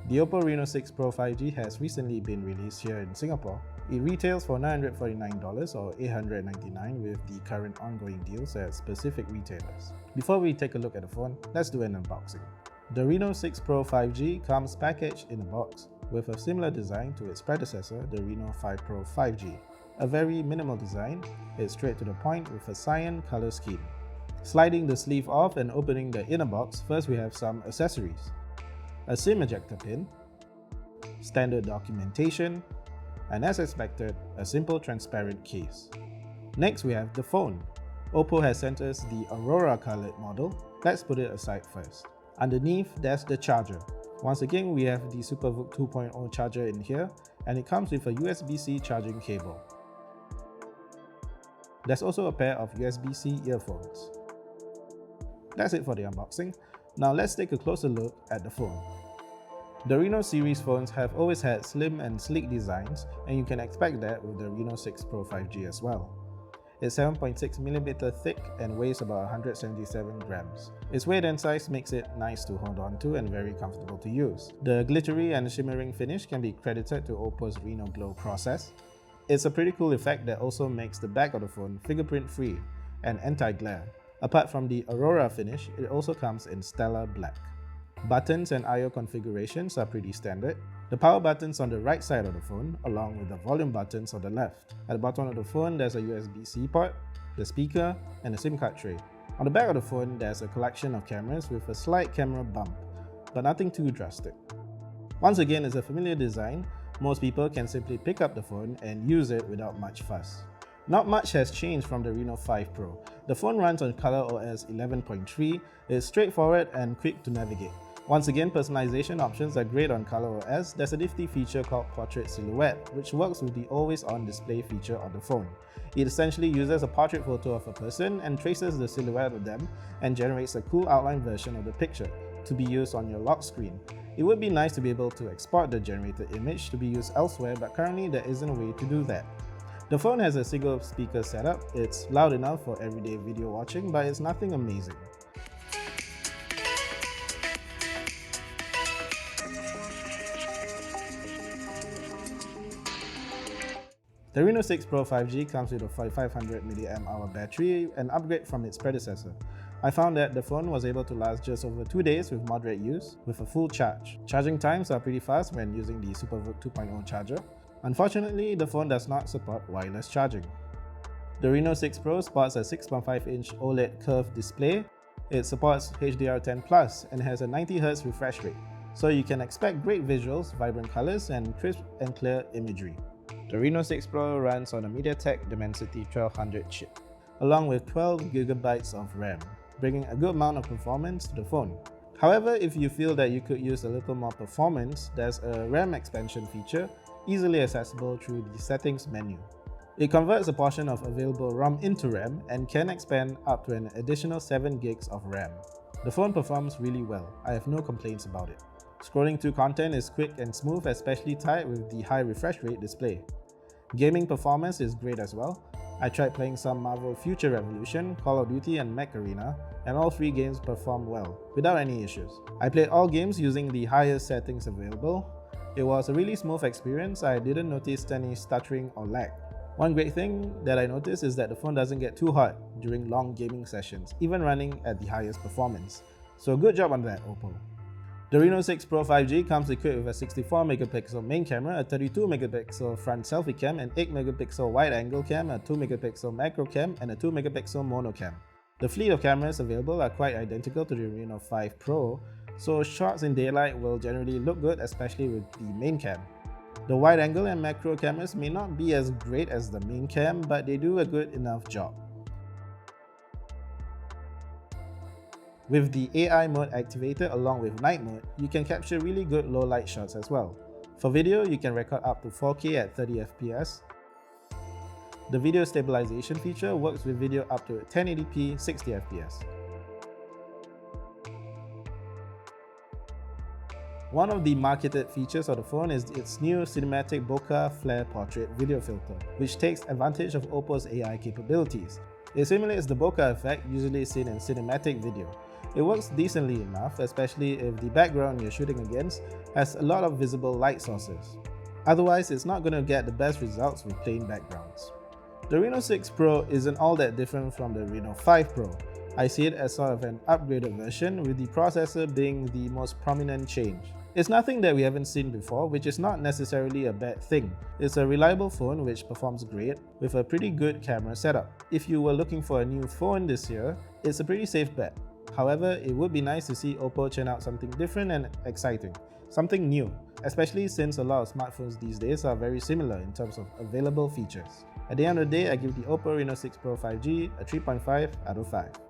The Oppo Reno6 Pro 5G has recently been released here in Singapore. It retails for $949 or $899 with the current ongoing deals at specific retailers. Before we take a look at the phone, let's do an unboxing. The Reno6 Pro 5G comes packaged in a box with a similar design to its predecessor, the Reno5 Pro 5G. A very minimal design, it's straight to the point with a cyan color scheme. Sliding the sleeve off and opening the inner box, first we have some accessories. A SIM ejector pin, standard documentation, and as expected, a simple transparent case. Next we have the phone. Oppo has sent us the Aurora colored model. Let's put it aside first. Underneath, there's the charger. Once again, we have the SuperVOOC 2.0 charger in here, and it comes with a USB-C charging cable. There's also a pair of USB-C earphones. That's it for the unboxing. Now let's take a closer look at the phone. The Reno series phones have always had slim and sleek designs, and you can expect that with the Reno6 Pro 5G as well. It's 7.6mm thick and weighs about 177 grams. Its weight and size makes it nice to hold on to and very comfortable to use. The glittery and shimmering finish can be credited to Oppo's Reno Glow process. It's a pretty cool effect that also makes the back of the phone fingerprint-free and anti-glare. Apart from the Aurora finish, it also comes in stellar black. Buttons and I/O configurations are pretty standard. The power buttons on the right side of the phone, along with the volume buttons on the left. At the bottom of the phone, there's a USB-C port, the speaker, and a SIM card tray. On the back of the phone, there's a collection of cameras with a slight camera bump, but nothing too drastic. Once again, it's a familiar design. Most people can simply pick up the phone and use it without much fuss. Not much has changed from the Reno5 Pro. The phone runs on ColorOS 11.3, it's straightforward and quick to navigate. Once again, personalization options are great on ColorOS. There's a nifty feature called Portrait Silhouette, which works with the always-on display feature on the phone. It essentially uses a portrait photo of a person and traces the silhouette of them and generates a cool outline version of the picture to be used on your lock screen. It would be nice to be able to export the generated image to be used elsewhere, but currently there isn't a way to do that. The phone has a single speaker setup. It's loud enough for everyday video watching, but it's nothing amazing. The Reno6 Pro 5G comes with a 4500 mAh battery, an upgrade from its predecessor. I found that the phone was able to last just over 2 days with moderate use with a full charge. Charging times are pretty fast when using the SuperVOOC 2.0 charger. Unfortunately, the phone does not support wireless charging. The Reno6 Pro sports a 6.5-inch OLED curved display. It supports HDR10+ and has a 90Hz refresh rate, so you can expect great visuals, vibrant colors, and crisp and clear imagery. The Reno6 Pro runs on a MediaTek Dimensity 1200 chip, along with 12GB of RAM, bringing a good amount of performance to the phone. However, if you feel that you could use a little more performance, there's a RAM expansion feature, easily accessible through the settings menu. It converts a portion of available ROM into RAM and can expand up to an additional 7GB of RAM. The phone performs really well. I have no complaints about it. Scrolling through content is quick and smooth, especially tied with the high refresh rate display. Gaming performance is great as well. I tried playing some Marvel Future Revolution, Call of Duty and Mech Arena, and all 3 games performed well, without any issues. I played all games using the highest settings available. It was a really smooth experience. I didn't notice any stuttering or lag. One great thing that I noticed is that the phone doesn't get too hot during long gaming sessions, even running at the highest performance. So good job on that, Oppo. The Reno6 Pro 5G comes equipped with a 64MP main camera, a 32MP front selfie cam, an 8MP wide-angle cam, a 2MP macro cam, and a 2MP mono cam. The fleet of cameras available are quite identical to the Reno5 Pro, so shots in daylight will generally look good, especially with the main cam. The wide-angle and macro cameras may not be as great as the main cam, but they do a good enough job. With the AI mode activated along with night mode, you can capture really good low light shots as well. For video, you can record up to 4K at 30fps. The video stabilization feature works with video up to 1080p 60fps. One of the marketed features of the phone is its new cinematic bokeh flare portrait video filter, which takes advantage of Oppo's AI capabilities. It simulates the bokeh effect usually seen in cinematic video. It works decently enough, especially if the background you're shooting against has a lot of visible light sources. Otherwise, it's not going to get the best results with plain backgrounds. The Reno 6 Pro isn't all that different from the Reno 5 Pro. I see it as sort of an upgraded version, with the processor being the most prominent change. It's nothing that we haven't seen before, which is not necessarily a bad thing. It's a reliable phone which performs great, with a pretty good camera setup. If you were looking for a new phone this year, it's a pretty safe bet. However, it would be nice to see Oppo churn out something different and exciting, something new, especially since a lot of smartphones these days are very similar in terms of available features. At the end of the day, I give the Oppo Reno 6 Pro 5G a 3.5 out of 5.